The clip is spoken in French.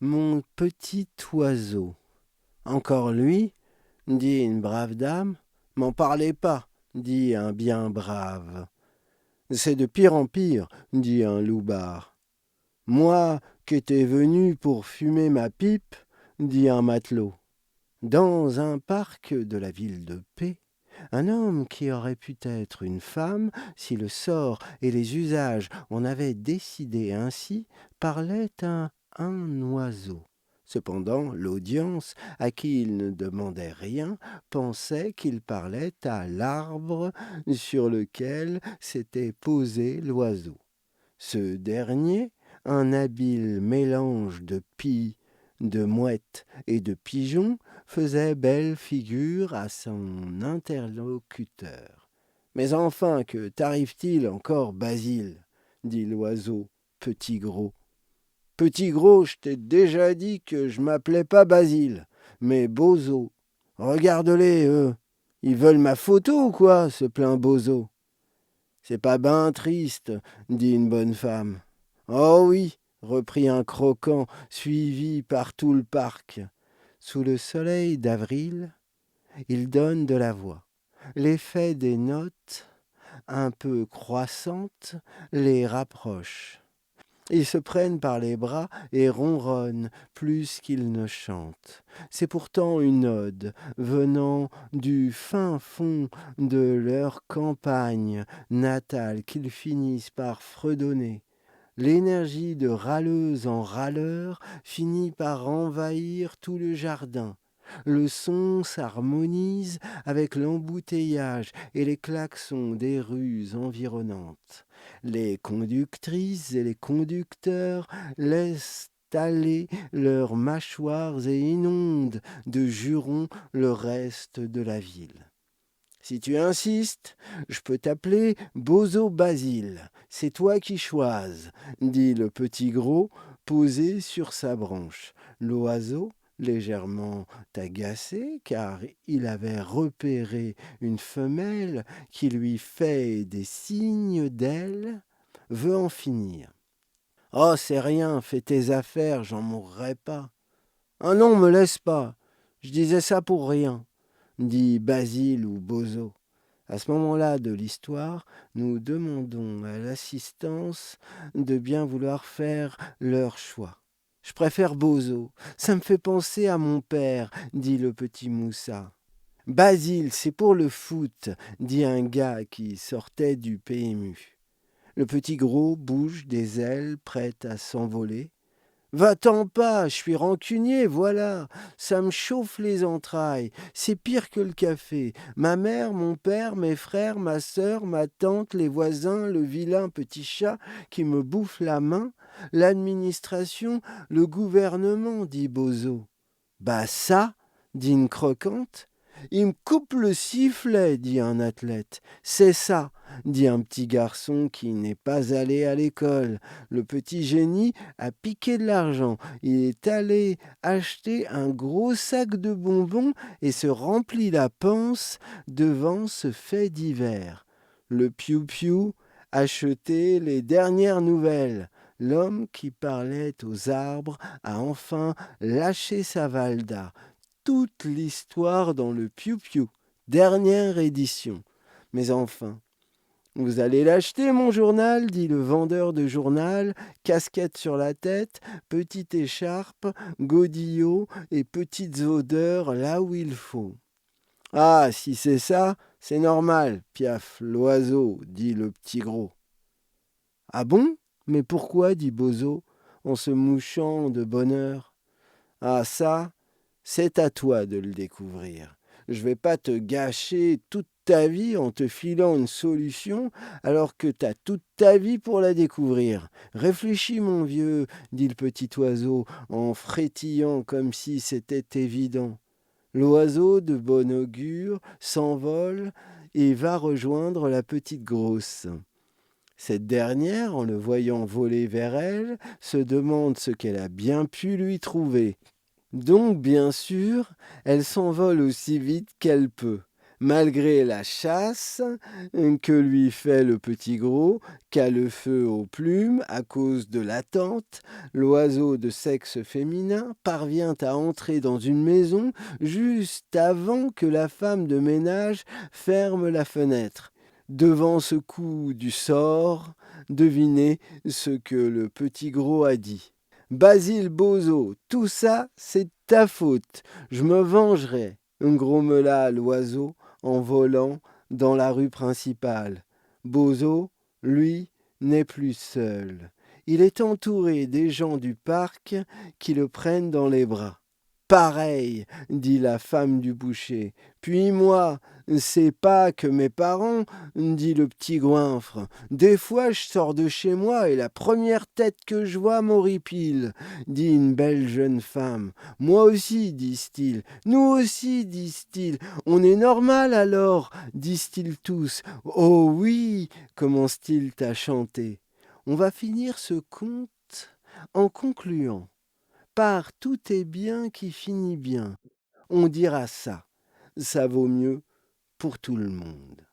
Mon petit oiseau. Encore lui, dit une brave dame. M'en parlez pas, dit un bien brave. C'est de pire en pire, dit un loupard. Moi, qu'étais venu pour fumer ma pipe, dit un matelot. Dans un parc de la ville de P, un homme qui aurait pu être une femme, si le sort et les usages en avaient décidé ainsi, parlait à un oiseau. Cependant, l'audience, à qui il ne demandait rien, pensait qu'il parlait à l'arbre sur lequel s'était posé l'oiseau. Ce dernier, un habile mélange de pie, de mouette et de pigeon, faisait belle figure à son interlocuteur. Mais enfin, que t'arrive-t-il encore, Basile dit l'oiseau, petit gros. Petit gros, je t'ai déjà dit que je m'appelais pas Basile, mais Bozo. Regarde-les, eux. Ils veulent ma photo ou quoi, se plaint Bozo. C'est pas ben triste, dit une bonne femme. Oh oui, reprit un croquant, suivi par tout le parc. Sous le soleil d'avril, il donne de la voix. L'effet des notes, un peu croissantes, les rapproche. Ils se prennent par les bras et ronronnent plus qu'ils ne chantent. C'est pourtant une ode venant du fin fond de leur campagne natale qu'ils finissent par fredonner. L'énergie de râleuse en râleur finit par envahir tout le jardin. Le son s'harmonise avec l'embouteillage et les klaxons des rues environnantes. Les conductrices et les conducteurs laissent aller leurs mâchoires et inondent de jurons le reste de la ville. Si tu insistes, je peux t'appeler Bozo Basile. C'est toi qui choises, dit le petit gros, posé sur sa branche. L'oiseau, légèrement agacé, car il avait repéré une femelle qui lui fait des signes d'elle, veut en finir. Oh, c'est rien, fais tes affaires, j'en mourrai pas. Ah non, me laisse pas. Je disais ça pour rien, dit Basile ou Bozo. À ce moment-là de l'histoire, nous demandons à l'assistance de bien vouloir faire leur choix. Je préfère Bozo. Ça me fait penser à mon père, dit le petit Moussa. Basile, c'est pour le foot, dit un gars qui sortait du PMU. Le petit gros bouge des ailes, prêt à s'envoler. Va-t'en pas, je suis rancunier, voilà. Ça me chauffe les entrailles. C'est pire que le café. Ma mère, mon père, mes frères, ma sœur, ma tante, les voisins, le vilain petit chat qui me bouffe la main, l'administration, le gouvernement, dit Bozo. Bah ça, dit une croquante. Il me coupe le sifflet, dit un athlète. C'est ça, dit un petit garçon qui n'est pas allé à l'école. Le petit génie a piqué de l'argent. Il est allé acheter un gros sac de bonbons et se remplit la panse devant ce fait divers. Le piou-piou achetait les dernières nouvelles. L'homme qui parlait aux arbres a enfin lâché sa valda. Toute l'histoire dans le piou-piou. Dernière édition. Mais enfin, vous allez l'acheter, mon journal, dit le vendeur de journal, casquette sur la tête, petite écharpe, godillot et petites odeurs là où il faut. Ah, si c'est ça, c'est normal, piaf, l'oiseau, dit le petit gros. Ah bon? Mais pourquoi? Dit Bozo, en se mouchant de bonheur. Ah ça, c'est à toi de le découvrir. Je vais pas te gâcher toute ta vie en te filant une solution alors que t'as toute ta vie pour la découvrir. Réfléchis, mon vieux, dit le petit oiseau en frétillant comme si c'était évident. L'oiseau de bon augure s'envole et va rejoindre la petite grosse. Cette dernière, en le voyant voler vers elle, se demande ce qu'elle a bien pu lui trouver. Donc, bien sûr, elle s'envole aussi vite qu'elle peut. Malgré la chasse que lui fait le petit gros, qu'a le feu aux plumes à cause de l'attente, l'oiseau de sexe féminin parvient à entrer dans une maison juste avant que la femme de ménage ferme la fenêtre. Devant ce coup du sort, devinez ce que le petit gros a dit. Basile Bozo, tout ça, c'est ta faute. Je me vengerai, grommela l'oiseau en volant dans la rue principale. Bozo, lui, n'est plus seul. Il est entouré des gens du parc qui le prennent dans les bras. Pareil, dit la femme du boucher. Puis moi, c'est pas que mes parents, dit le petit goinfre. Des fois, je sors de chez moi et la première tête que je vois m'horripile, dit une belle jeune femme. Moi aussi, disent-ils. Nous aussi, disent-ils. On est normal alors, disent-ils tous. Oh oui, commencent-ils à chanter. On va finir ce conte en concluant par tout est bien qui finit bien. On dira ça. Ça vaut mieux pour tout le monde.